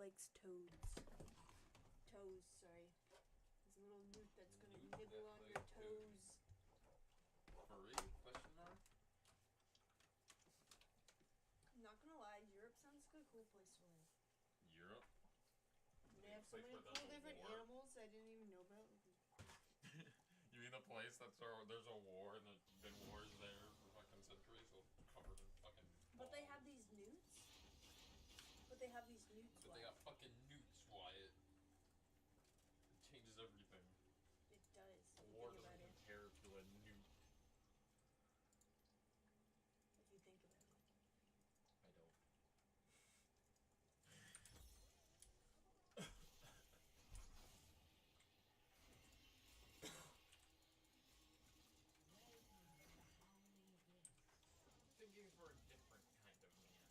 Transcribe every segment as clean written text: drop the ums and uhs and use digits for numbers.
likes toads. Toes, sorry. There's a little newt that's gonna nibble on your toes. Furry? Question mark? I'm not gonna lie, Europe sounds like a cool place to live. Europe? They have so many cool different animals I didn't even know about. You mean the place that's there's a war and there's been wars there for fucking centuries, so covered in fucking balls. But they have these newts? But they have these newts, But they got fucking newts, Wyatt. It changes everything. It does. A war doesn't compare to a newt. If you think about it. I don't. Thinking for a different kind of man, a smarter man.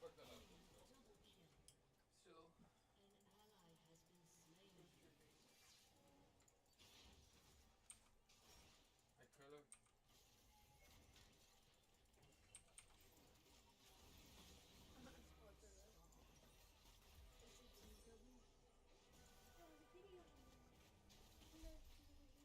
fuck that up, please, no. So. I could've. What's the rest? Is it you killed me? There was a video on there. Where's your chair?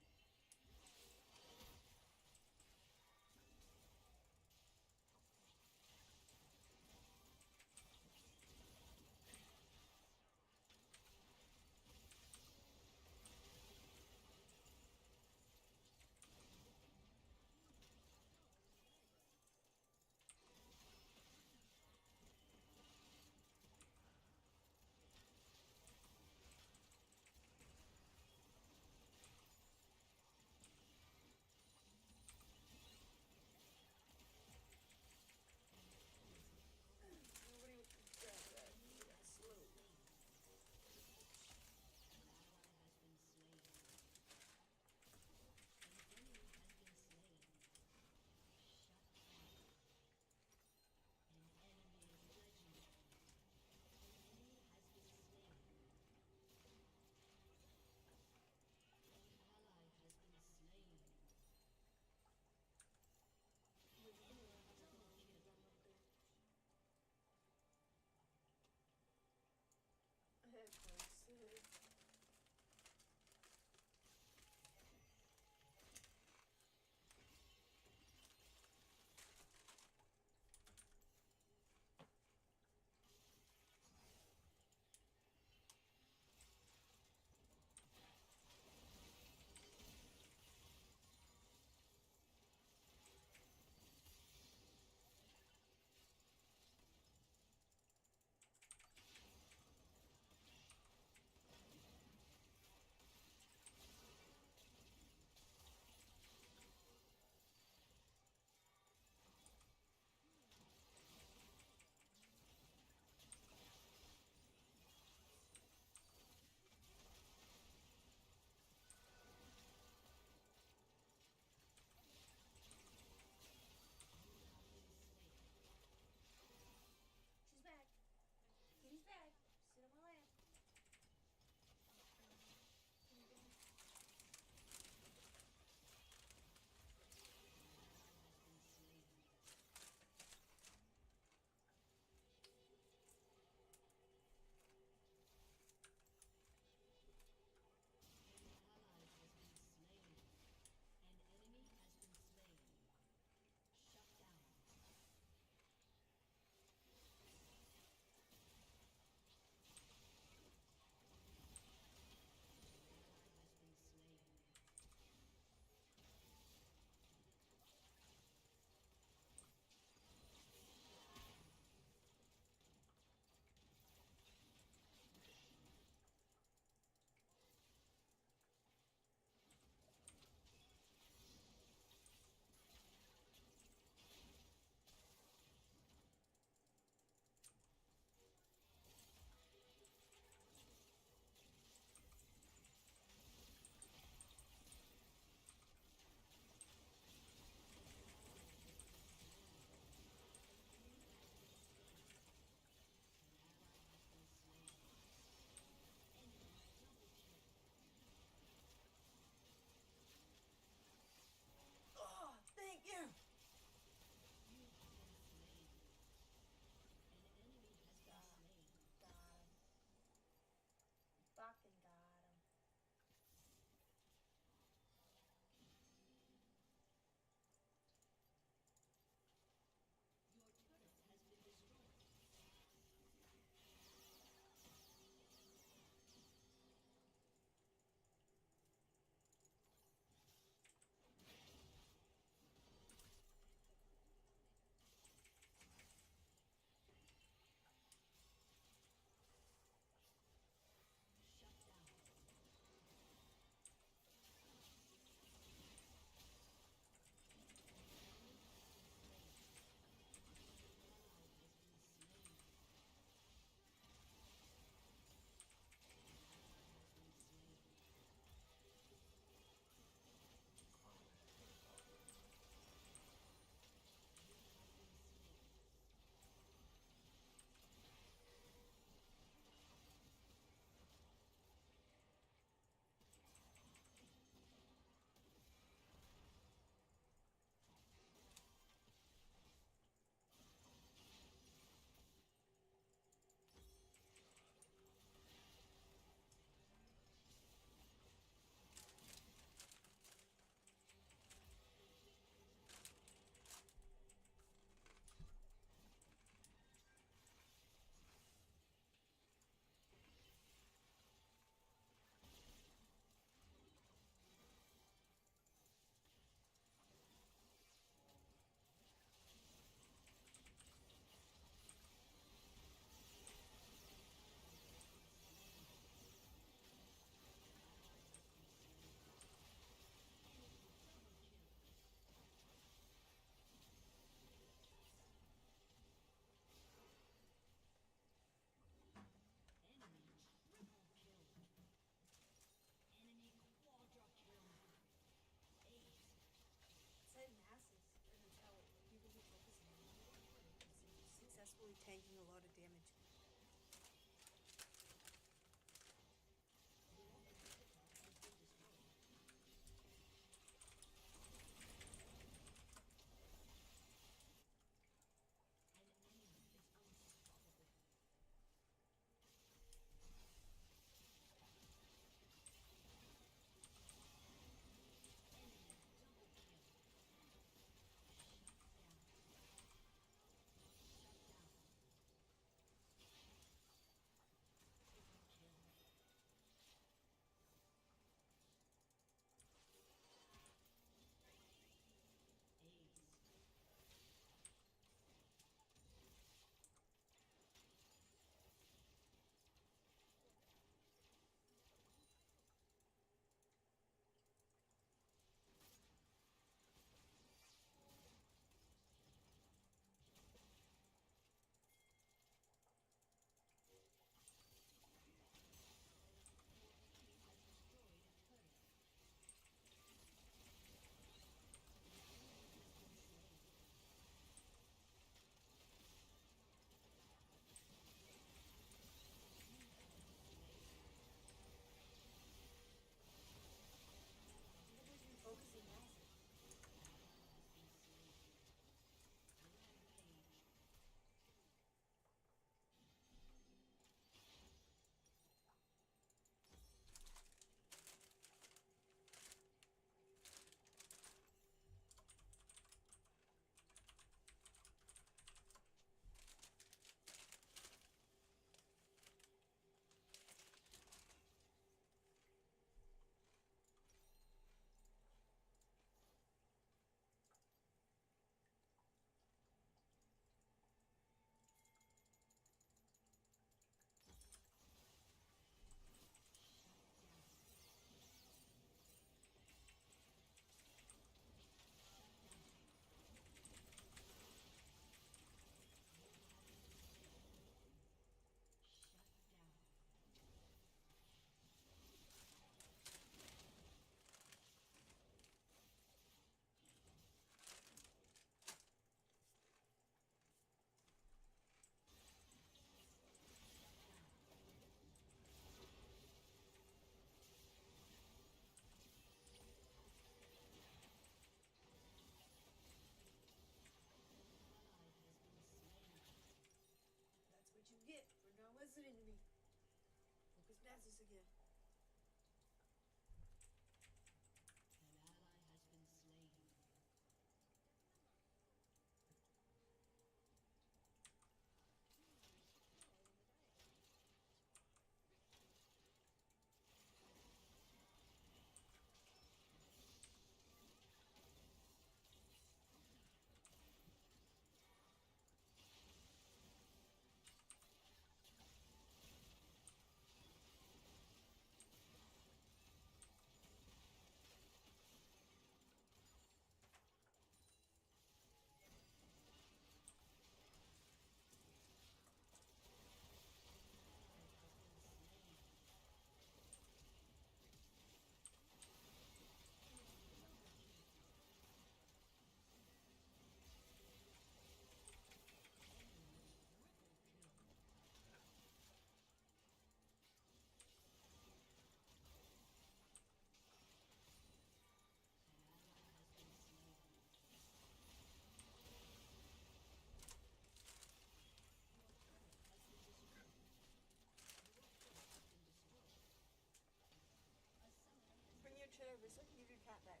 shut over so I can give your cat back.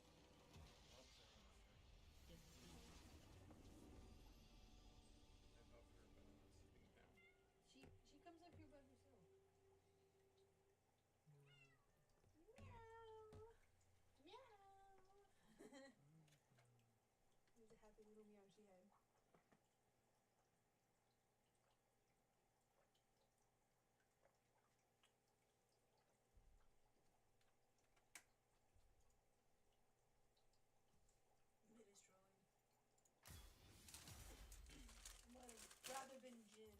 Well, sorry, mister. I thought we were done sitting down. She comes up here by herself. Mm. Meow. Meow. It was a happy little meow she had. Minestrone. Would have rather been gin.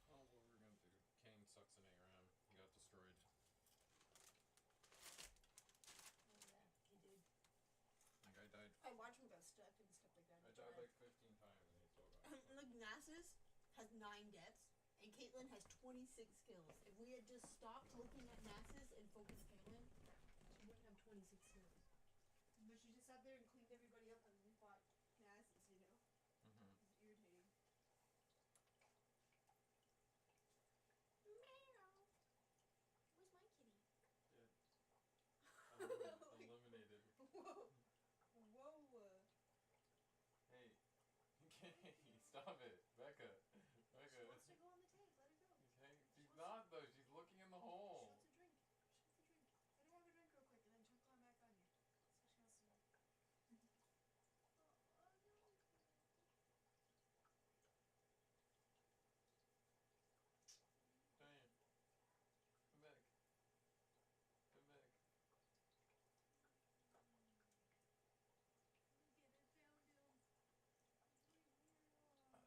Oh, what were we gonna do? Kane sucks in ARAM. He got destroyed. Oh yeah, he did. Like, I died. I watched him get stuck and stuff like that. I died like 15 times and he still got stuck. Like Nasus has 9 deaths and Caitlyn has 26 kills. If we had just stopped looking at Nasus and focused Caitlyn, she wouldn't have 26 kills. But she just sat there and cleaned everybody up and we fought Nasus, you know? Mm-hmm. It's irritating. Meow. Where's my kitty? Dead. Eliminated. Whoa. Whoa. Hey. Okay, stop it. Becca. Becca. She wants to go on the tank. Let her go. Okay. She's not though. She's looking in the She hole. wants a drink. She wants a drink. Let her have a drink real quick and then she'll climb back on you. That's what she wants to do. Diane. Come back. Come back. Look at it, found him. You found him using the blankets. Alright. She's like, oh,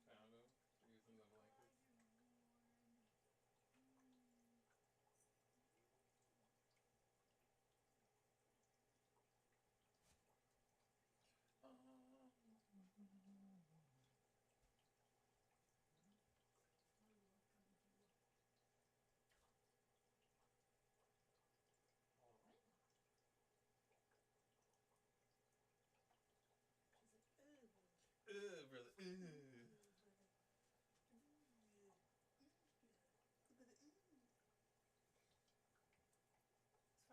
Brother. let's find out what the original of that is. Should find some original. Are we playing more League? Yeah. Do you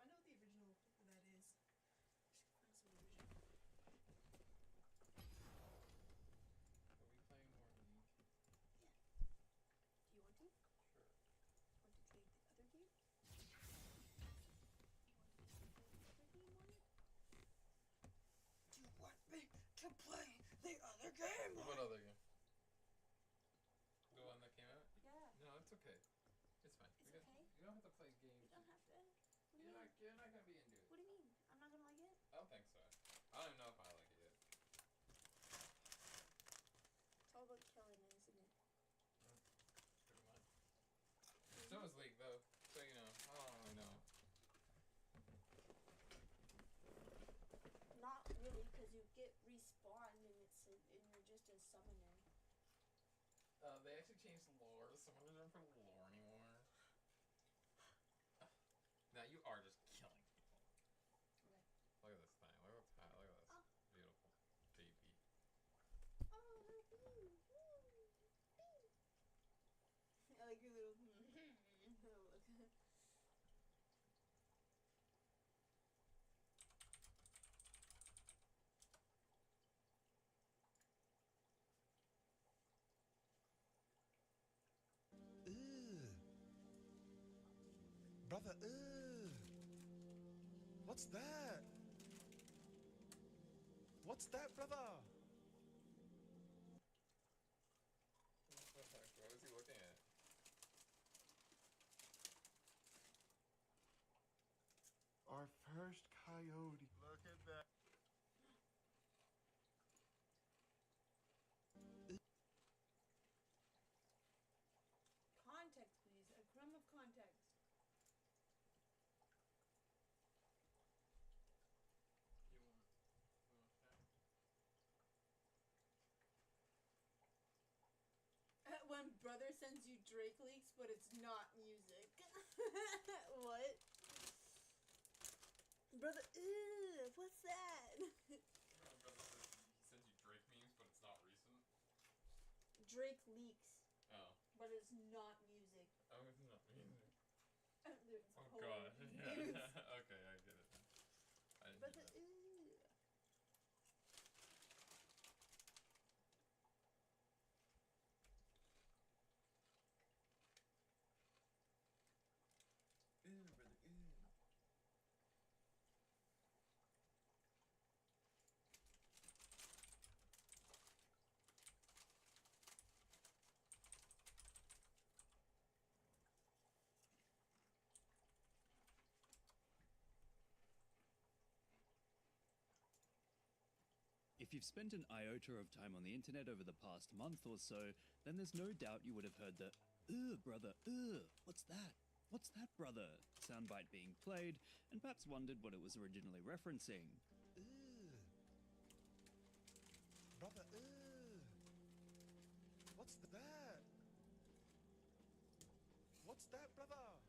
want to? Sure. Want to play the other game? You want to play the other game on it? Do you want me to play the other game? What other game? The one that came out? Yeah. No, it's okay. It's fine. It's okay? You don't have to play games. You don't have to. What do you You're mean? not gonna be into it. What do you mean? I'm not gonna like it? I don't think so. I don't even know if I like it yet. It's all about killing it, isn't it? Pretty much. So is League though. So you know. Oh, I know. Not really, because you get respawned and and you're just a summoner. They actually changed the lore. Someone doesn't for the lore anymore. Now you are just killing people. Okay. Look at this thing. Look at this. Look at this. Oh. Beautiful baby. Oh, bee. I like your little. Oh, look. Brother, what's that? What's that, brother? What was he looking at? Our first coyote. Look at that. Context, please. A crumb of context. You want that? When Brother sends you Drake leaks, but it's not music. What? Brother, ew, what's that? My brother says he sends you Drake memes, but it's not recent. Drake leaks. Oh. But it's not music. Oh, it's not music. There's Oh whole god. views. Yeah. Okay, I get it. I didn't Brother, get that. ew. Ew, brother, ew. If you've spent an iota of time on the internet over the past month or so, then there's no doubt you would have heard the "Ugh, brother, ugh, what's that? What's that, brother?" soundbite being played, and perhaps wondered what it was originally referencing. Ew. Brother, ew. What's that? What's that, brother?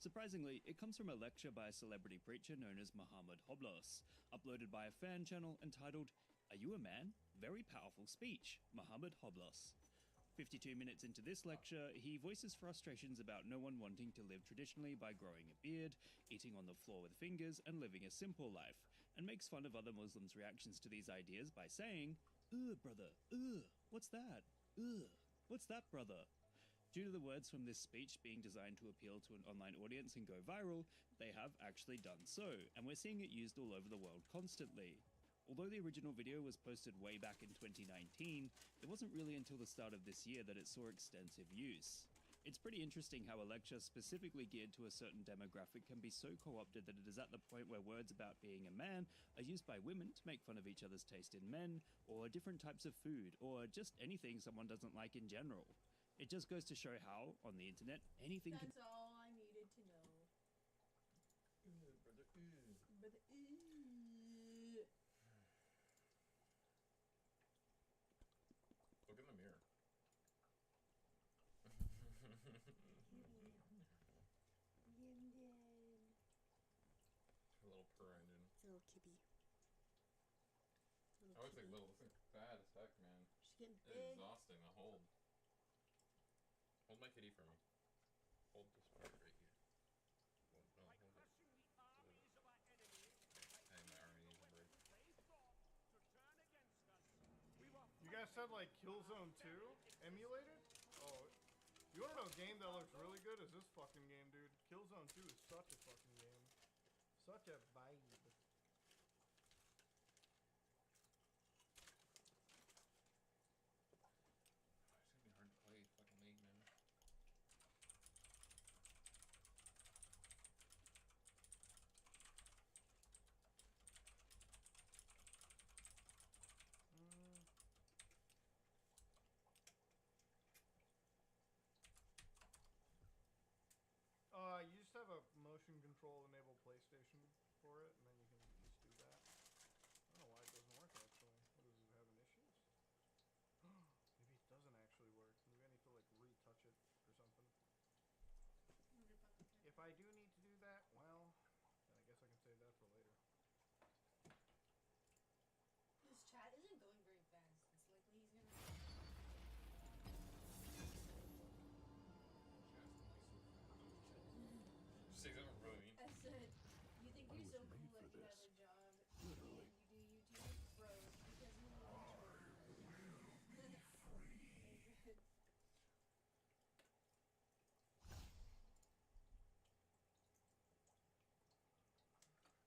Surprisingly, it comes from a lecture by a celebrity preacher known as Muhammad Hoblos, uploaded by a fan channel entitled "Are You a Man? Very Powerful Speech, Muhammad Hoblos." 52 minutes into this lecture, he voices frustrations about no one wanting to live traditionally by growing a beard, eating on the floor with fingers, and living a simple life, and makes fun of other Muslims' reactions to these ideas by saying, "Ugh, brother, ugh, what's that? Ugh, what's that, brother?" Due to the words from this speech being designed to appeal to an online audience and go viral, they have actually done so, and we're seeing it used all over the world constantly. Although the original video was posted way back in 2019, it wasn't really until the start of this year that it saw extensive use. It's pretty interesting how a lecture specifically geared to a certain demographic can be so co-opted that it is at the point where words about being a man are used by women to make fun of each other's taste in men, or different types of food, or just anything someone doesn't like in general. It just goes to show how, on the internet, anything can... That's all I needed to know. Ew, brother, ew. Brother, ew. Look in the mirror. Her little purr engine. It's a little kibby. I always think little. This thing's fat as heck, man. She's getting It's big. exhausting to hold. Hold my kitty for me. Hold this part right here. Hold, no, hold it. Hey, my arm needs a break. You guys said like Killzone 2 emulated? Oh, you wanna know a game that looks really good? Is this fucking game, dude? Killzone 2 is such a fucking game. Such a vibe. It's gonna be hard to play fucking League, man. You just have a motion control enabled PlayStation for it, and then you can just do that. I don't know why it doesn't work actually. What is it, having issues? Maybe it doesn't actually work. Maybe I need to like retouch it or something. If I do need to do that, well, then I guess I can save that for later. This chat isn't going very fast. It's likely he's gonna. Just say something really mean. I said, you think you're so cool that you have a job and you do YouTube? Bro, because you love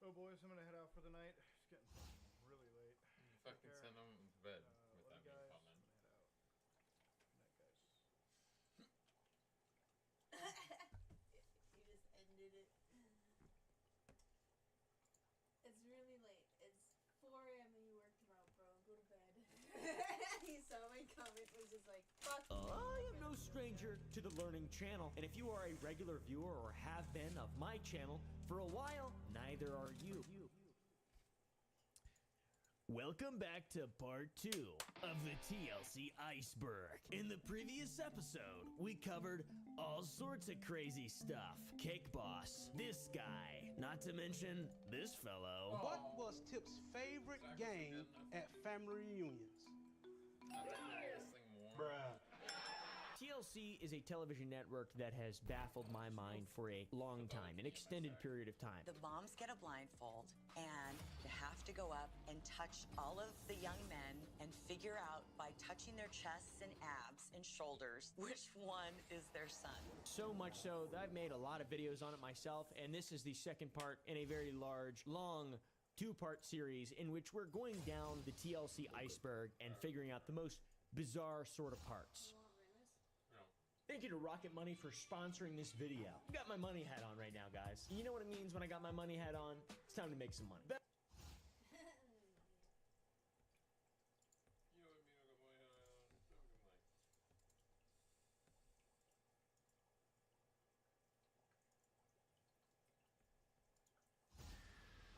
Oh boys, I'm gonna head out for the night. It's getting really late. You Take fucking care. send them to bed with Love that you mean guys. comment. I'm gonna head out. Good night, guys. You just ended it. It's really late. It's 4 a.m. and you work tomorrow, bro. Go to bed. He saw my comment, was just like, fuck you. I am no stranger to the Learning Channel, and if you are a regular viewer or have been of my channel for a while, neither are you. Welcome back to part 2 of the TLC Iceberg. In the previous episode, we covered all sorts of crazy stuff. Cake Boss, this guy, not to mention this fellow. What was Tip's favorite game at family reunions? Not to make this thing more. TLC is a television network that has baffled my mind for a long time, an extended period of time. The moms get a blindfold and you have to go up and touch all of the young men and figure out by touching their chests and abs and shoulders which one is their son. So much so that I've made a lot of videos on it myself, and this is the second part in a very large, long, two-part series in which we're going down the TLC iceberg and figuring out the most bizarre sort of parts. Thank you to Rocket Money for sponsoring this video. I got my money hat on right now, guys. You know what it means when I got my money hat on? It's time to make some money.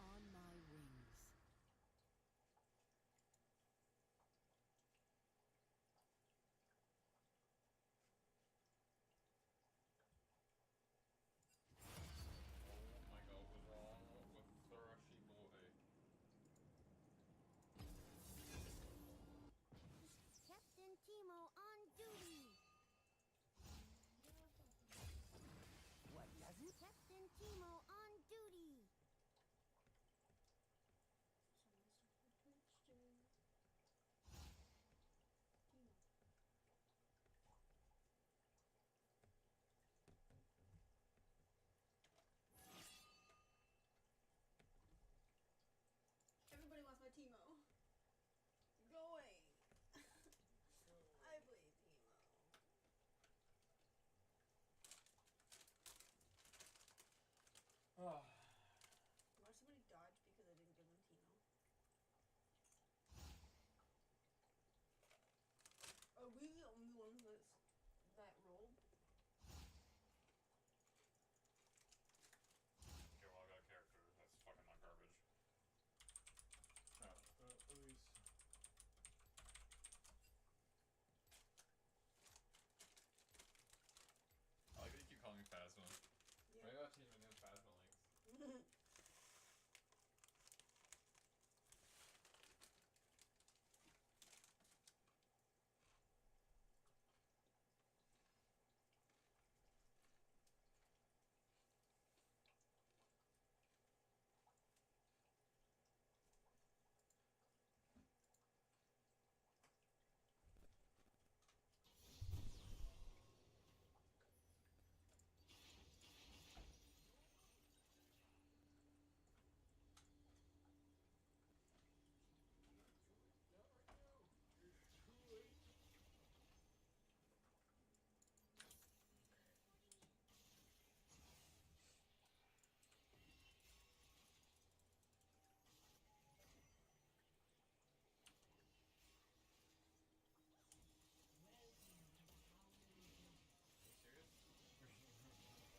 On my wings. Oh my god, what's wrong with Thrushy boy? Captain Timo on duty. What does it? Captain Timo on duty. Everybody wants my Timo. Go away. I play Timo. Oh. Why somebody dodge because I didn't give them Timo? Are we the only ones that rolled? Okay, well, I got a character that's fucking not garbage. At least. I like that you keep calling me Phasma. Yeah. Maybe I'll change my name to Phasma Links.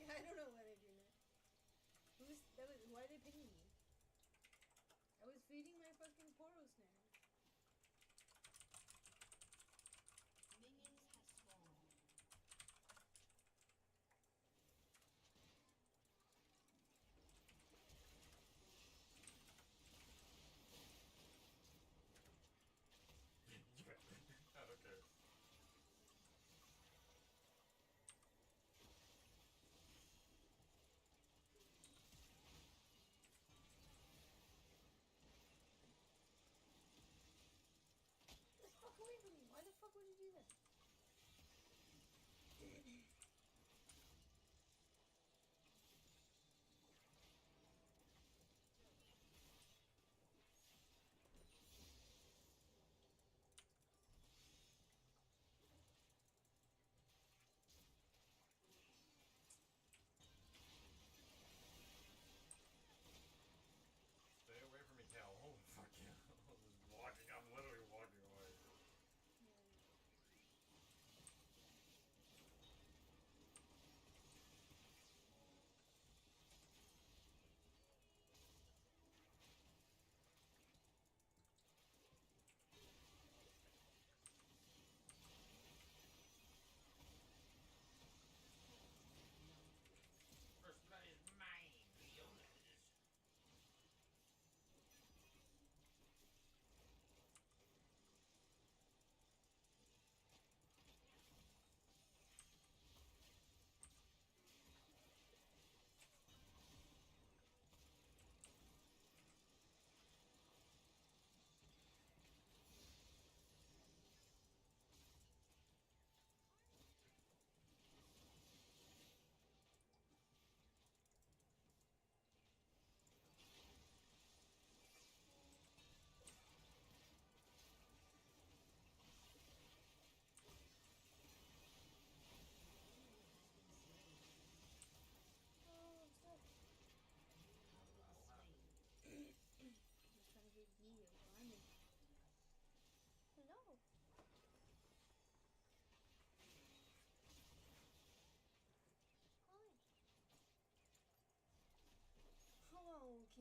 I don't know what I do next. Why are they picking me? I was feeding my fucking Poro snare. Minions have spawned. I don't care.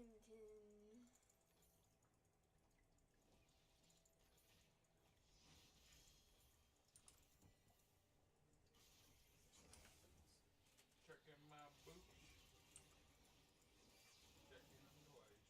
Washington. Checking my boots. Checking them twice.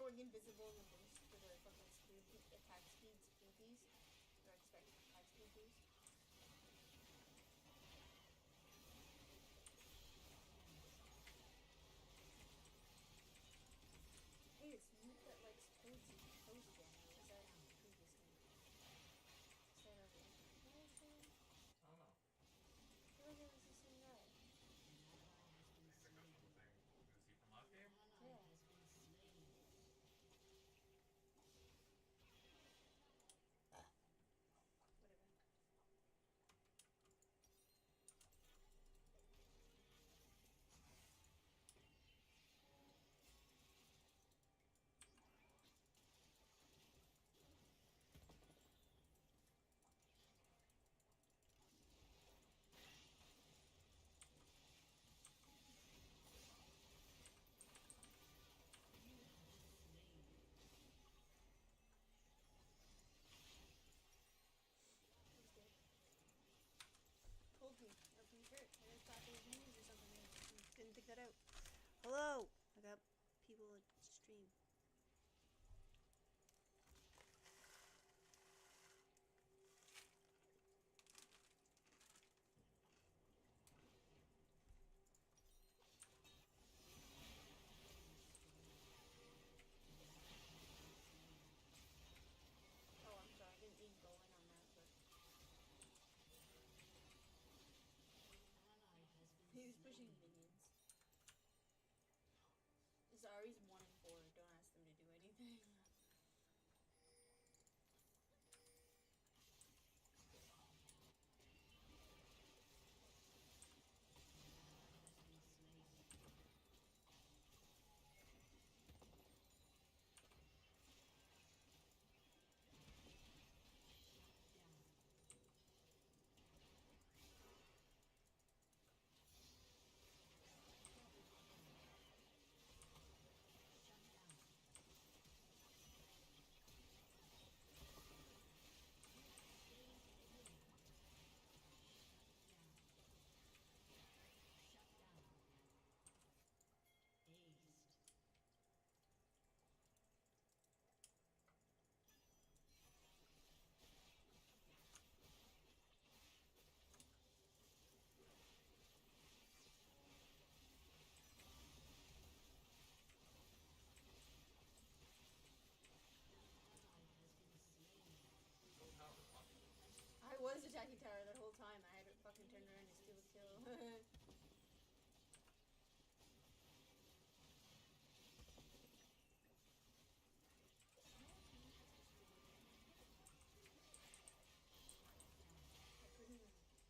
going invisible in the boost for the fucking speed attack speed boost. Or expected attack speed boost. Hey, it's Mute that likes toast jam. Or was that previous game? Is that already? What was it? I don't know. I feel like it was the same guy. Is it the same? Is he from last game? Yeah. Whatever. He's dead. Told me. I was pretty sure. I thought there was news or something. I didn't pick that out. Hello! I got people at stream. Oh, I'm sorry. I didn't mean to go in on that, but he was pushing minions. Zari's 1 and 4. Don't ask them to do anything. Go tower. Fuck. I was attacking tower that whole time. I had to fucking turn around to steal a kill. I couldn't even find him.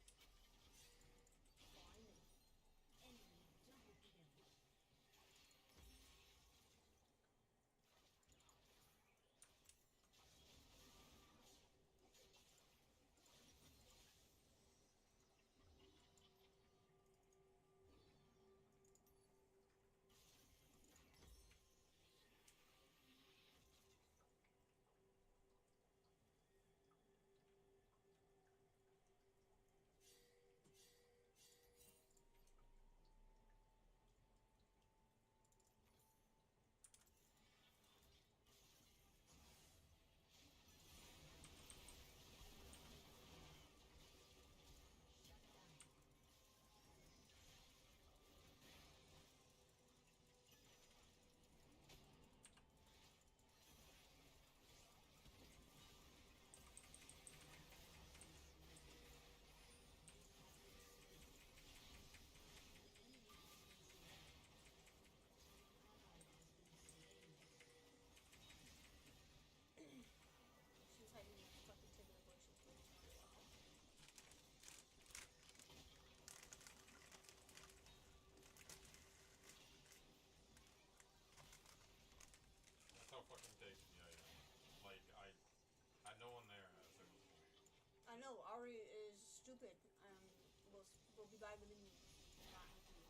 She's hiding in the fucking tip of the bushes. That's how fucking tasty I am. Like, I had no one there as I was playing. I know, Ari is stupid. We'll be by the minions. Not with you.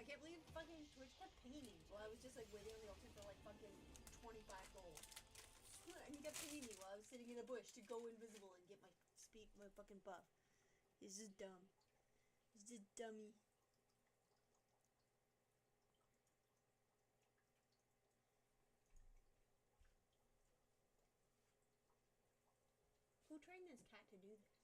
can't believe fucking Twitch kept pinging me while I was just like waiting on the altar for like fucking 25 gold. And he kept pinging me while I was sitting in a bush to go invisible and get my fucking buff. He's just dumb. He's just dummy. Who trained this cat to do this?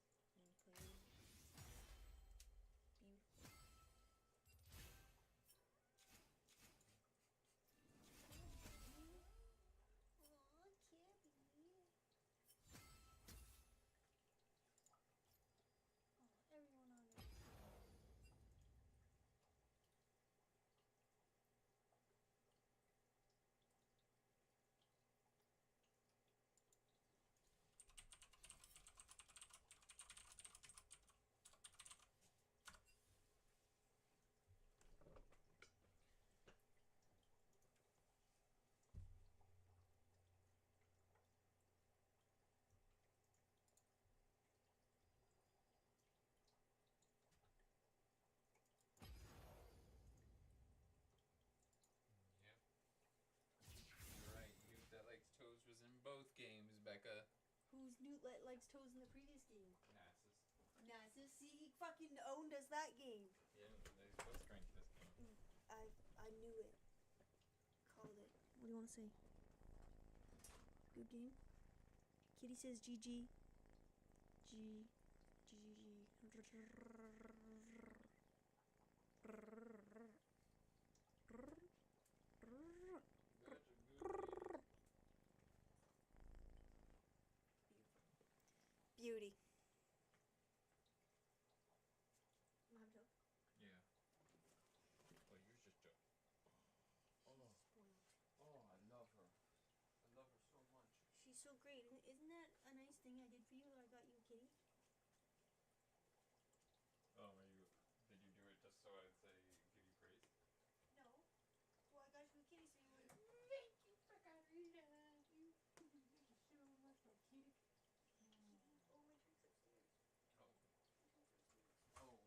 Beautiful. Both games, Becca. Who's Newt likes toes in the previous game? Nasus. Nasus. See, he fucking owned us that game. Yeah, what's strength this game? I knew it. Called it. What do you want to say? Good game. Kitty says GG. G. Beauty. You have Joe? Yeah. Well, yours just Joe. Oh, I love her. I love her so much. she's so great. Isn't that a nice thing I did for you? That I got you a kitty? Oh, did you do it just so I'd say, give you praise? No. Well, I got you a kitty, so you went, thank you, Becca, I love you. Thank you so much, my kitty. Oh, my drink's upstairs. Oh. My drink's upstairs. Oh.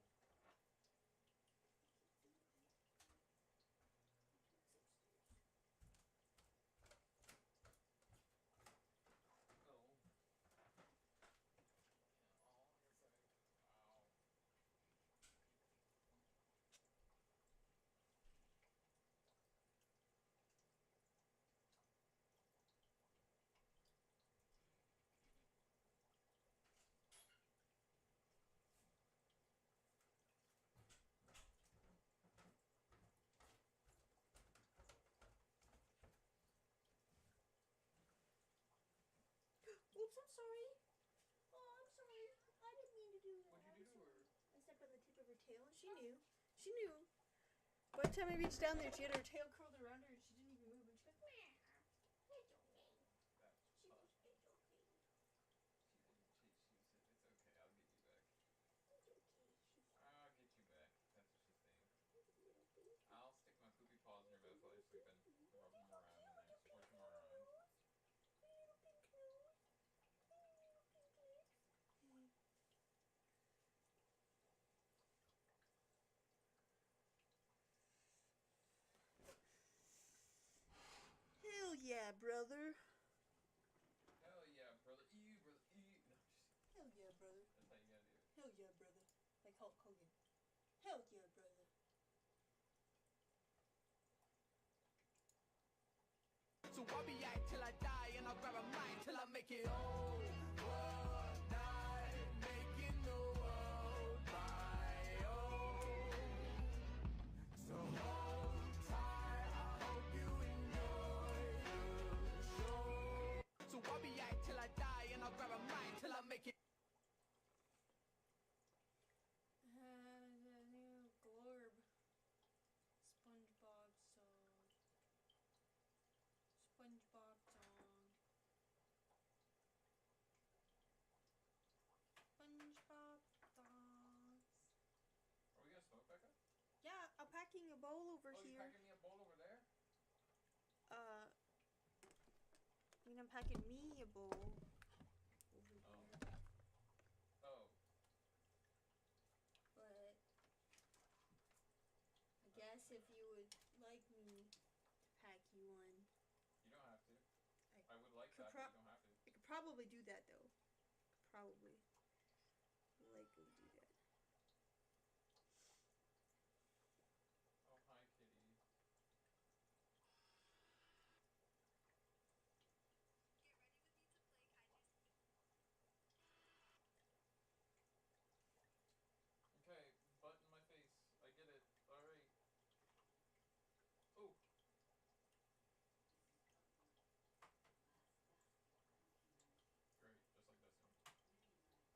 Oops, I'm sorry. Oh, I'm sorry. I didn't mean to do that. What'd you do to her? I stepped on the tip of her tail and she knew. She knew. By the time I reached down there, she had her tail curled around her and she didn't even move. And she went, meow. It's okay. She goes, it's okay. She said, it's okay, I'll get you back. It's okay. I'll get you back. That's what she's saying. I'll stick my poopy paws in your bed while you're sleeping. Rub them around in there. Squish them around. Hell yeah, brother. Hell yeah, brother. Ew, brother. Ew. No, Hell yeah, brother. that's how you gotta do it. Hell yeah, brother. Like Hulk Hogan. Hell yeah, brother. So I'll be out till I die, and I'll grab a mic till I make it all. One night, making the world my own. So hold tight, I hope you enjoy the show. So I'll be out till I die, and I'll grab a mic till I make it. The new Glorb SpongeBob song. SpongeBob song. SpongeBob songs. Are we gonna smoke, Becca? Yeah, I'm packing a bowl over Oh, here. you're packing me a bowl over there? I mean, I'm packing me a bowl over here. Oh. But I guess if you would like me to pack you one. You don't have to. I I would like could that, but you don't have to. I could probably do that though. Probably. Likely do that. Oh, hi, kitty. Okay, butt in my face. I get it. Alright. Oh. Great, just like this one.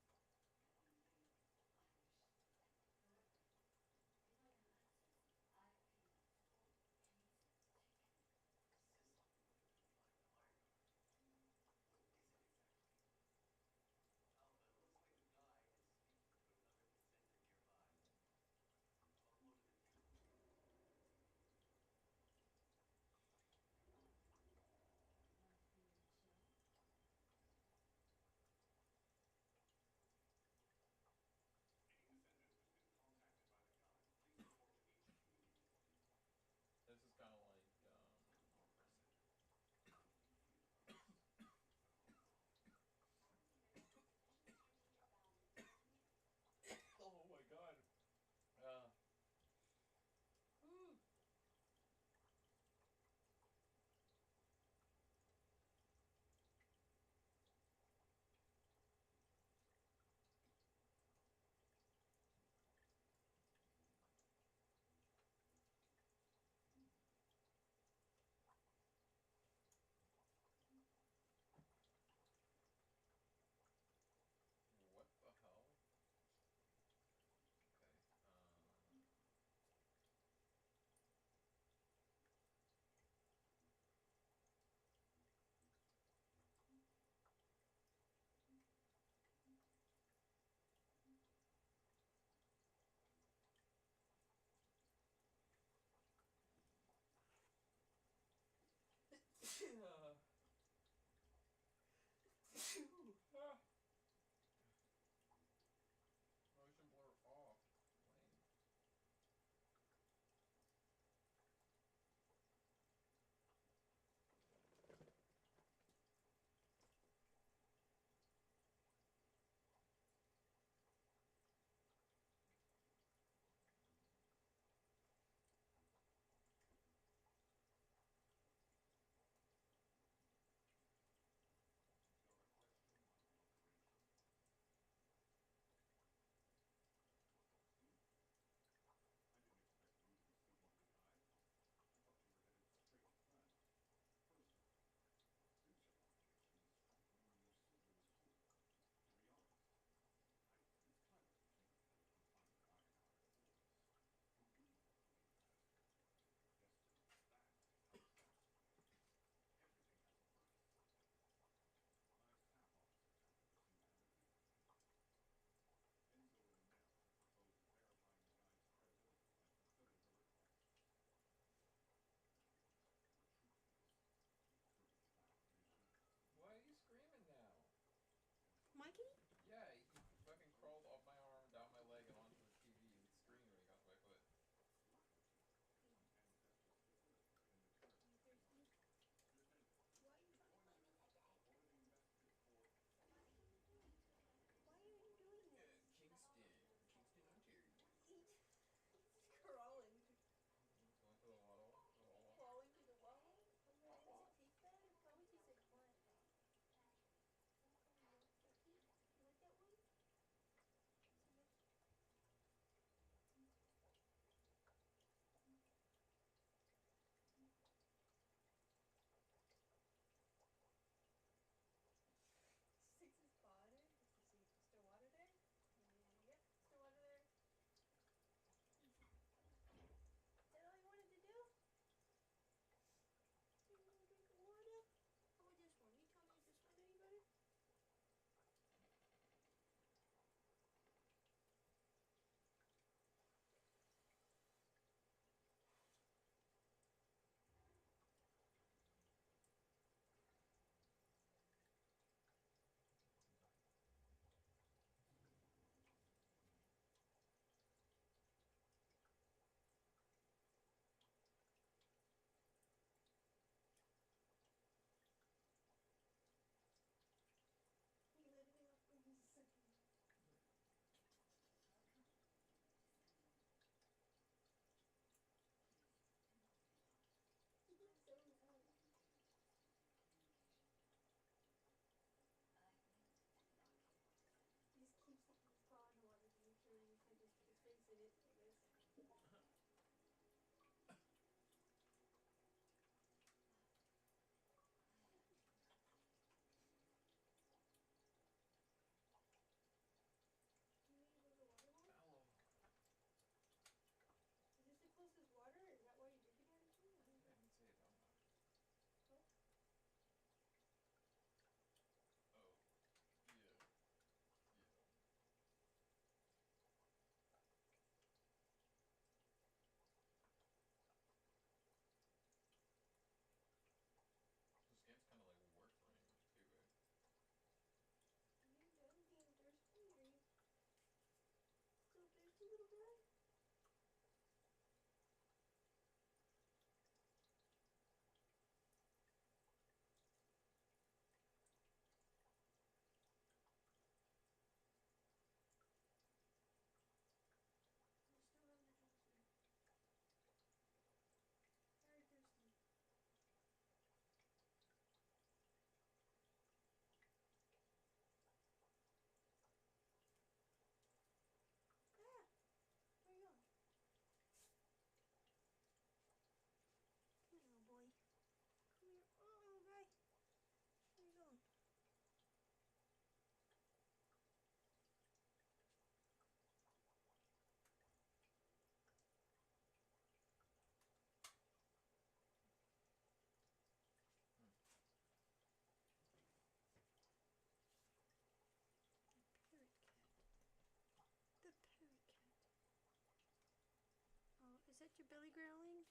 your belly growling?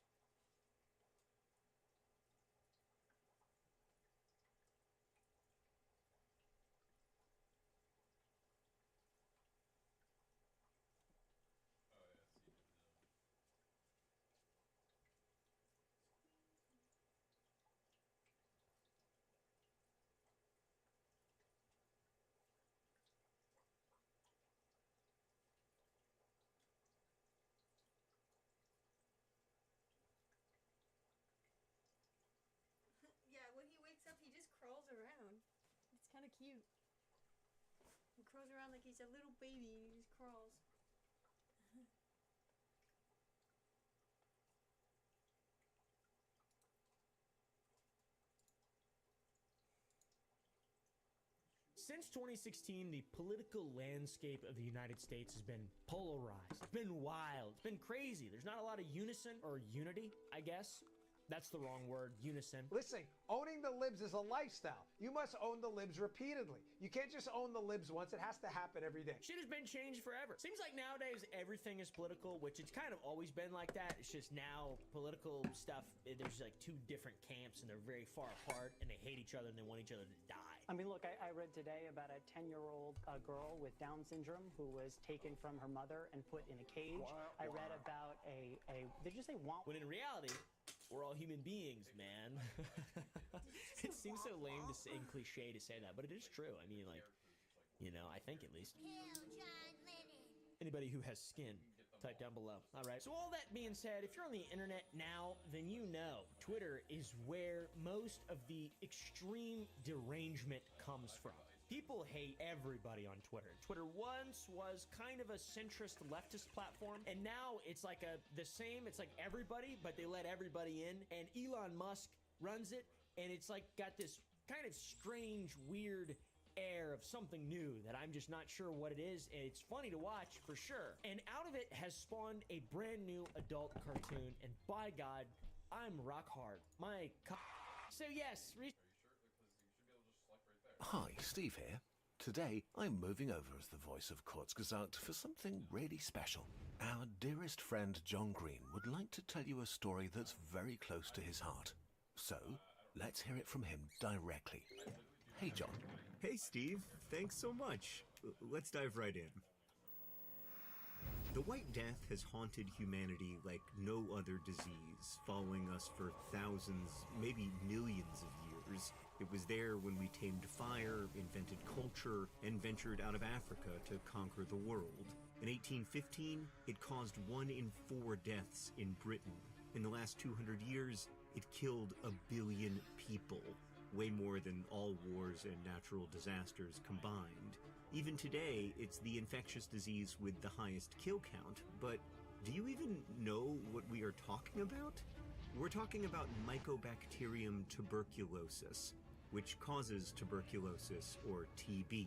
Oh yeah, see, Yeah, when he wakes up, he just crawls around. It's kind of cute. He crawls around like he's a little baby and he just crawls. Since 2016, the political landscape of the United States has been polarized. It's been wild. It's been crazy. There's not a lot of unison or unity, I guess. That's the wrong word, unison. Listen, owning the libs is a lifestyle. You must own the libs repeatedly. You can't just own the libs once. It has to happen every day. Shit has been changed forever. Seems like nowadays everything is political, which it's kind of always been like that. It's just now political stuff, there's like two different camps and they're very far apart and they hate each other and they want each other to die. I mean, look, I read today about a 10-year-old girl with Down syndrome who was taken from her mother and put in a cage. I read about did you say womp? When in reality, we're all human beings, man. It seems so lame to say, and cliche to say that, but it is true. I mean, like, you know, I think at least. Kill John Lennon. Anybody who has skin, type down below. All right. So all that being said, if you're on the internet now, then you know Twitter is where most of the extreme derangement comes from. People hate everybody on Twitter. Twitter once was kind of a centrist leftist platform, and now it's like the same. It's like everybody, but they let everybody in, and Elon Musk runs it, and it's like got this kind of strange, weird air of something new that I'm just not sure what it is, and it's funny to watch for sure. And out of it has spawned a brand new adult cartoon, and by God, I'm rock hard. So yes, are you sure? Because you should be able to just select right there. Hi, Steve here. Today, I'm moving over as the voice of Kurzgesagt for something really special. Our dearest friend John Green would like to tell you a story that's very close to his heart. So, let's hear it from him directly. Hey, John. Hey, Steve. Thanks so much. Let's dive right in. The White Death has haunted humanity like no other disease, following us for thousands, maybe millions of years. It was there when we tamed fire, invented culture, and ventured out of Africa to conquer the world. In 1815, it caused 1 in 4 deaths in Britain. In the last 200 years, it killed 1 billion people, way more than all wars and natural disasters combined. Even today, it's the infectious disease with the highest kill count, but do you even know what we are talking about? We're talking about Mycobacterium tuberculosis, which causes tuberculosis, or TB,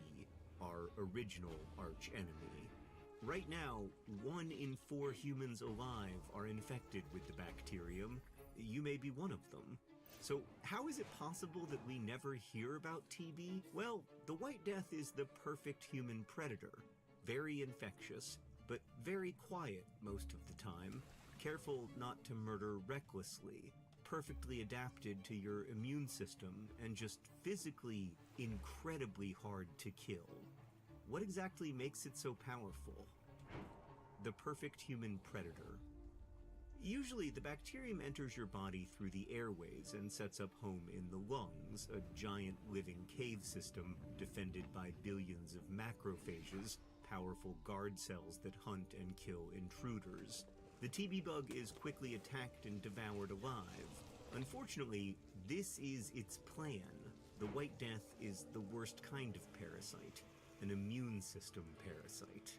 our original archenemy. Right now, 1 in 4 humans alive are infected with the bacterium. You may be one of them. So how is it possible that we never hear about TB? Well, the White Death is the perfect human predator. Very infectious, but very quiet most of the time. Careful not to murder recklessly. Perfectly adapted to your immune system, and just physically incredibly hard to kill. What exactly makes it so powerful? The perfect human predator. Usually, the bacterium enters your body through the airways and sets up home in the lungs, a giant living cave system defended by billions of macrophages, powerful guard cells that hunt and kill intruders. The TB bug is quickly attacked and devoured alive. Unfortunately, this is its plan. The White Death is the worst kind of parasite, an immune system parasite.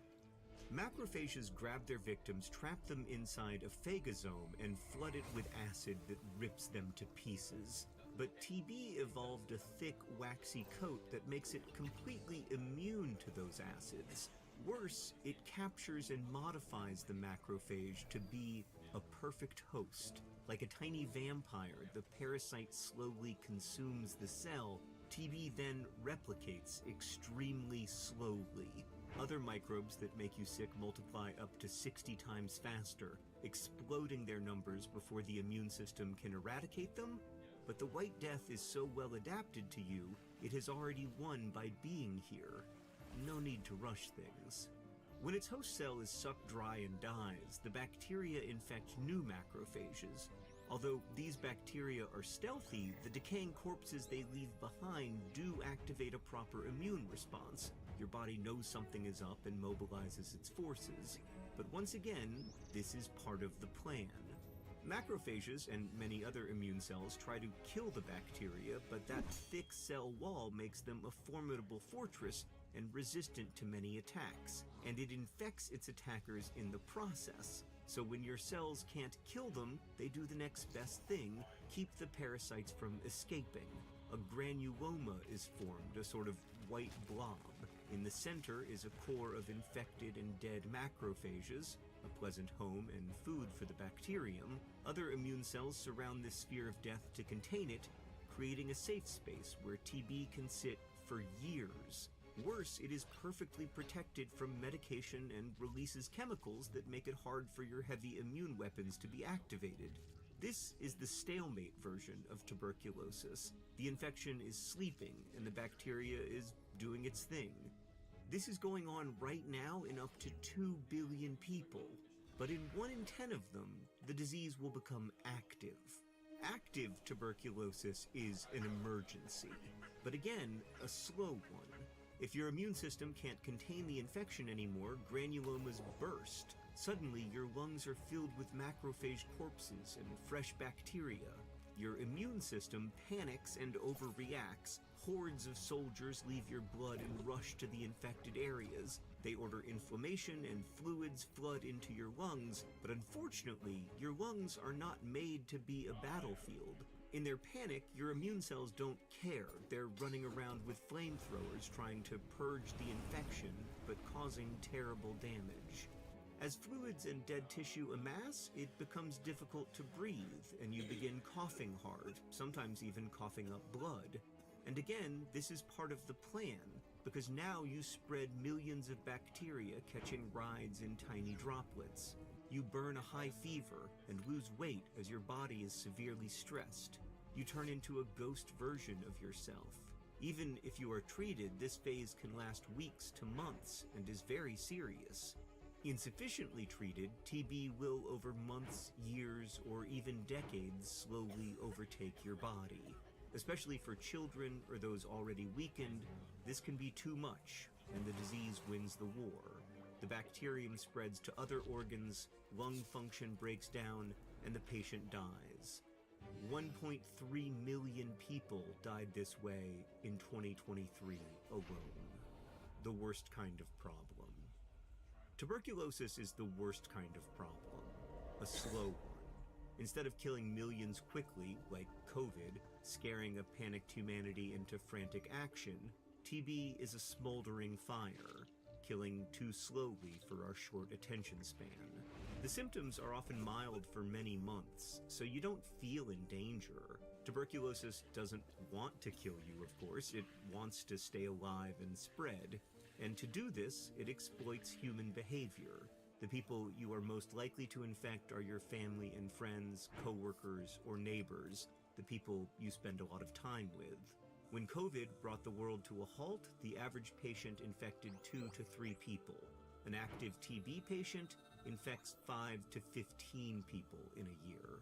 Macrophages grab their victims, trap them inside a phagosome, and flood it with acid that rips them to pieces. But TB evolved a thick, waxy coat that makes it completely immune to those acids. Worse, it captures and modifies the macrophage to be a perfect host. Like a tiny vampire, the parasite slowly consumes the cell. TB then replicates extremely slowly. other microbes that make you sick multiply up to 60 times faster, exploding their numbers before the immune system can eradicate them. But the White Death is so well adapted to you, it has already won by being here. No need to rush things. When its host cell is sucked dry and dies, the bacteria infect new macrophages. Although these bacteria are stealthy, the decaying corpses they leave behind do activate a proper immune response. Your body knows something is up and mobilizes its forces. But once again, this is part of the plan. Macrophages and many other immune cells try to kill the bacteria, but that thick cell wall makes them a formidable fortress and resistant to many attacks, and it infects its attackers in the process. So when your cells can't kill them, they do the next best thing, keep the parasites from escaping. A granuloma is formed, a sort of white blob. In the center is a core of infected and dead macrophages, a pleasant home and food for the bacterium. Other immune cells surround this sphere of death to contain it, creating a safe space where TB can sit for years. Worse, it is perfectly protected from medication and releases chemicals that make it hard for your heavy immune weapons to be activated. This is the stalemate version of tuberculosis. The infection is sleeping and the bacteria is doing its thing. This is going on right now in up to 2 billion people, but in 1 in 10 of them, the disease will become active. Active tuberculosis is an emergency, but again, a slow one. If your immune system can't contain the infection anymore, granulomas burst. Suddenly, your lungs are filled with macrophage corpses and fresh bacteria. Your immune system panics and overreacts. Hordes of soldiers leave your blood and rush to the infected areas. They order inflammation and fluids flood into your lungs, but unfortunately, your lungs are not made to be a battlefield. In their panic, your immune cells don't care. They're running around with flamethrowers trying to purge the infection, but causing terrible damage. As fluids and dead tissue amass, it becomes difficult to breathe, and you begin coughing hard, sometimes even coughing up blood. And again, this is part of the plan, because now you spread millions of bacteria catching rides in tiny droplets. You burn a high fever and lose weight as your body is severely stressed. You turn into a ghost version of yourself. Even if you are treated, this phase can last weeks to months and is very serious. Insufficiently treated, TB will over months, years, or even decades slowly overtake your body. Especially for children or those already weakened, this can be too much, and the disease wins the war. The bacterium spreads to other organs, lung function breaks down, and the patient dies. 1.3 million people died this way in 2023 alone. The worst kind of problem. Tuberculosis is the worst kind of problem. A slow one. Instead of killing millions quickly, like COVID, scaring a panicked humanity into frantic action, TB is a smoldering fire, killing too slowly for our short attention span. The symptoms are often mild for many months, so you don't feel in danger. Tuberculosis doesn't want to kill you, of course. It wants to stay alive and spread. And to do this, it exploits human behavior. The people you are most likely to infect are your family and friends, coworkers, or neighbors, the people you spend a lot of time with. When COVID brought the world to a halt, the average patient infected 2 to 3 people. An active TB patient infects 5 to 15 people in a year.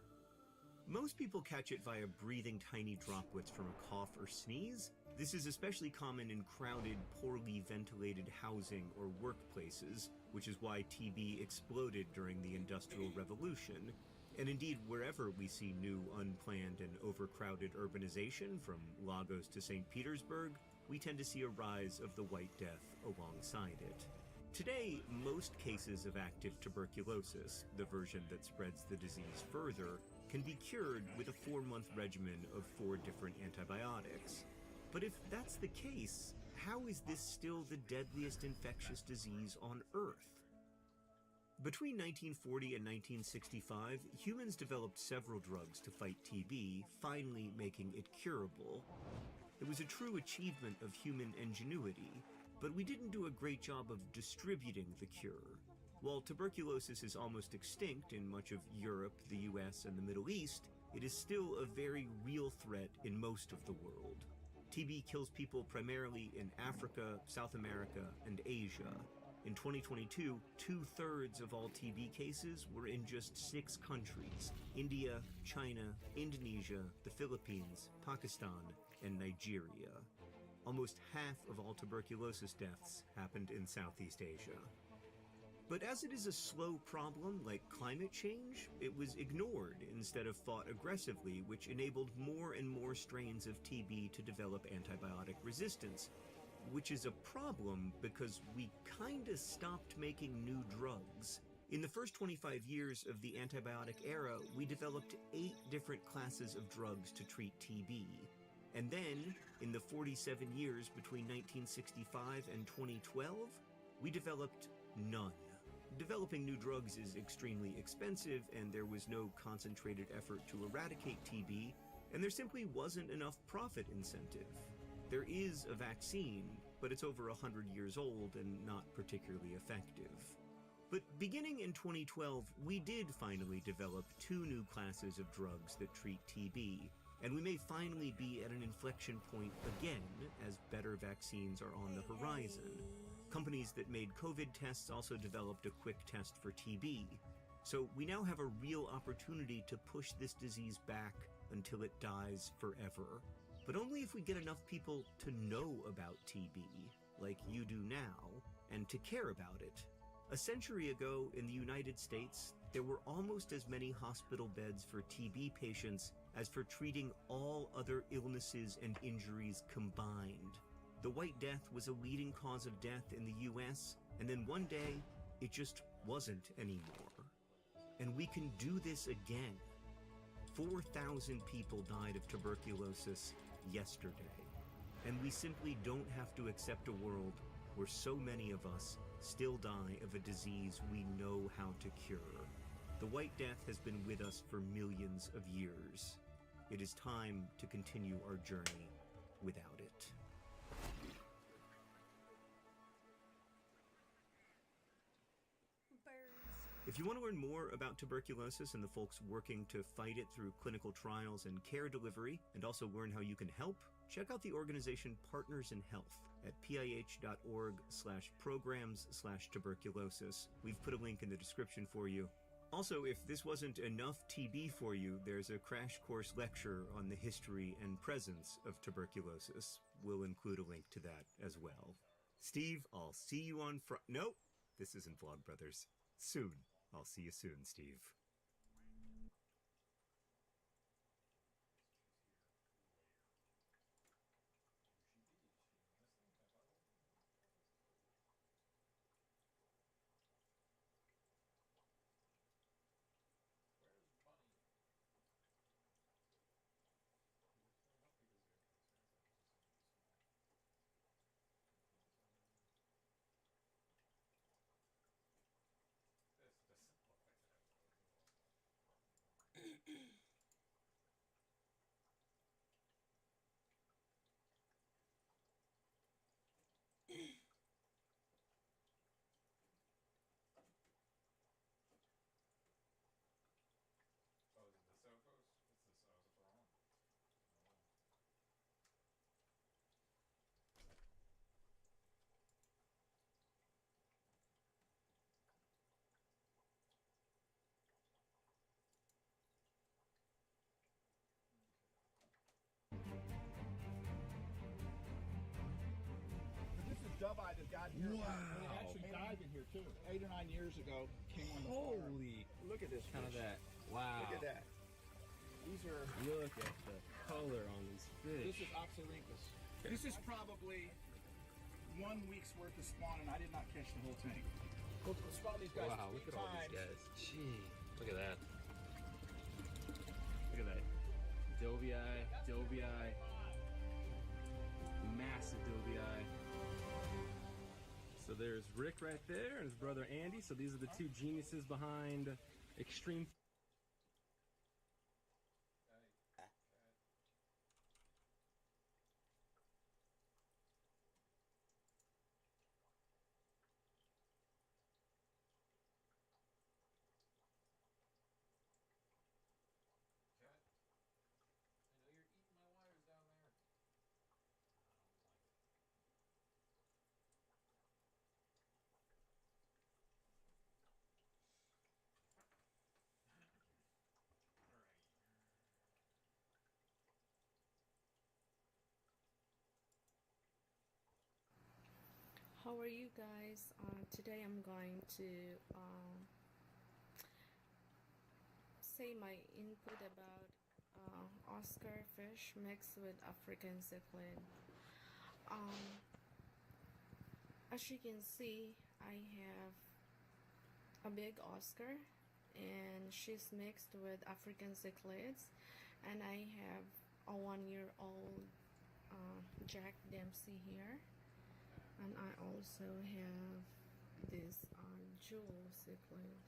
Most people catch it via breathing tiny droplets from a cough or sneeze. This is especially common in crowded, poorly ventilated housing or workplaces, which is why TB exploded during the Industrial Revolution. And indeed, wherever we see new, unplanned, and overcrowded urbanization, from Lagos to St. Petersburg, we tend to see a rise of the White Death alongside it. Today, most cases of active tuberculosis, the version that spreads the disease further, can be cured with a 4-month regimen of 4 different antibiotics. But if that's the case, how is this still the deadliest infectious disease on Earth? Between 1940 and 1965, humans developed several drugs to fight TB, finally making it curable. It was a true achievement of human ingenuity, but we didn't do a great job of distributing the cure. While tuberculosis is almost extinct in much of Europe, the US, and the Middle East, it is still a very real threat in most of the world. TB kills people primarily in Africa, South America, and Asia. In 2022, 2/3 of all TB cases were in just 6 countries: India, China, Indonesia, the Philippines, Pakistan, and Nigeria. Almost half of all tuberculosis deaths happened in Southeast Asia. But as it is a slow problem like climate change, it was ignored instead of fought aggressively, which enabled more and more strains of TB to develop antibiotic resistance, which is a problem because we kinda stopped making new drugs. In the first 25 years of the antibiotic era, we developed 8 different classes of drugs to treat TB. And then, in the 47 years between 1965 and 2012, we developed none. Developing new drugs is extremely expensive, and there was no concentrated effort to eradicate TB, and there simply wasn't enough profit incentive. There is a vaccine, but it's over 100 years old and not particularly effective. But beginning in 2012, we did finally develop 2 new classes of drugs that treat TB, and we may finally be at an inflection point again as better vaccines are on the horizon. Companies that made COVID tests also developed a quick test for TB. So we now have a real opportunity to push this disease back until it dies forever. But only if we get enough people to know about TB, like you do now, and to care about it. A century ago in the United States, there were almost as many hospital beds for TB patients as for treating all other illnesses and injuries combined. The White Death was a leading cause of death in the US, and then one day, it just wasn't anymore. And we can do this again. 4,000 people died of tuberculosis yesterday, and we simply don't have to accept a world where so many of us still die of a disease we know how to cure. The White Death has been with us for millions of years. It is time to continue our journey without it. If you want to learn more about tuberculosis and the folks working to fight it through clinical trials and care delivery, and also learn how you can help, check out the organization Partners in Health at pih.org/programs/tuberculosis. We've put a link in the description for you. Also, if this wasn't enough TB for you, there's a crash course lecture on the history and presence of tuberculosis. We'll include a link to that as well. Steve, I'll see you on Nope, this isn't Vlogbrothers. Soon. I'll see you soon, Steve. Dove-eye that got here. Wow. It actually died in here too. 8 or 9 years ago, came on the Holy! farm. Look at this. Kind of that. Wow. Look at that. These are. Look at the color on these fish. This is Oxyrhynchus. This is probably 1 week's worth of spawn, and I did not catch the whole tank. We'll spawn these guys. Wow! Look at all these guys. Gee, look at that. Look at that. Dovii. Massive Dovii. So there's Rick right there and his brother Andy. So these are the 2 geniuses behind Extreme. How are you guys? Today I'm going to say my input about Oscar fish mixed with African cichlid. As you can see, I have a big Oscar and she's mixed with African cichlids, and I have a 1-year-old Jack Dempsey here, and I also have this jewel cichlid.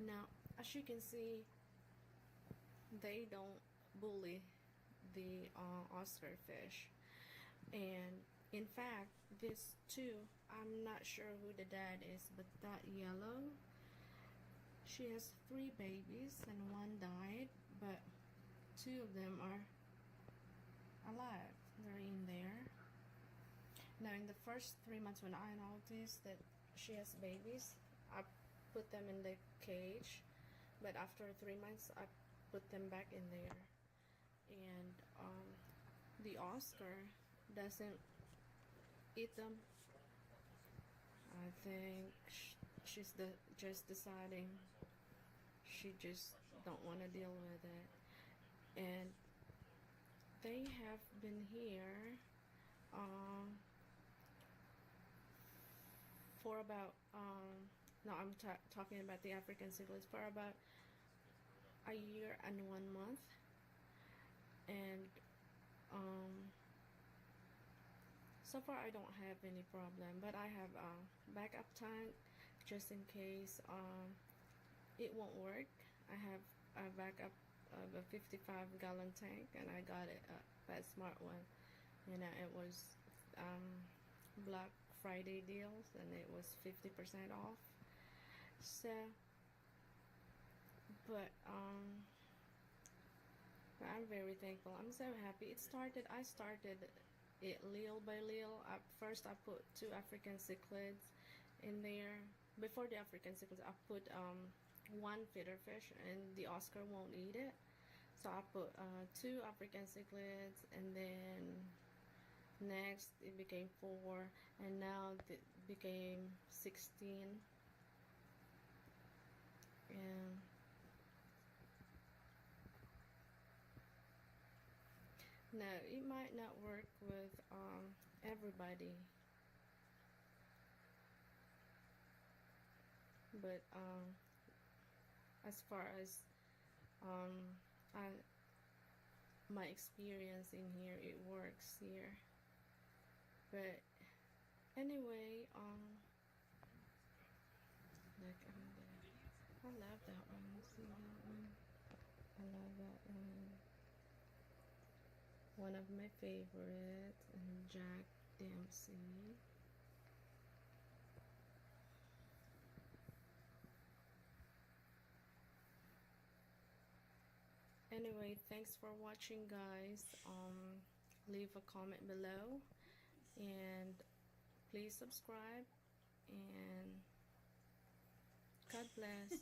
Now, as you can see, they don't bully the Oscar fish, and in fact, these two, I'm not sure who the dad is, but that yellow, she has 3 babies and 1 died, but 2 of them are alive. They're in there. Now, in the first 3 months when I noticed that she has babies, I put them in the cage, but after 3 months, I put them back in there. And the Oscar doesn't eat them. I think she's just deciding she just don't want to deal with it. And they have been here for about no, I'm talking about the African cichlids, for about a year and 1 month. And so far I don't have any problem, but I have a backup tank just in case it won't work. I have a backup of a 55-gallon tank, and I got it at PetSmart one. You know, it was Black Friday deals, and it was 50% off. So, but I'm very thankful. I'm so happy. I started it little by little. At first, I put 2 African cichlids in there. Before the African cichlids, I put 1 feeder fish, and the Oscar won't eat it. So I put 2 African cichlids, and then next it became 4, and now it became 16. And no, it might not work with everybody, but as far as my experience in here, it works here. But anyway, like I love that one. See that one? I love that one. One of my favorites, and Jack Dempsey. Anyway, thanks for watching, guys. Leave a comment below, and please subscribe, and God bless.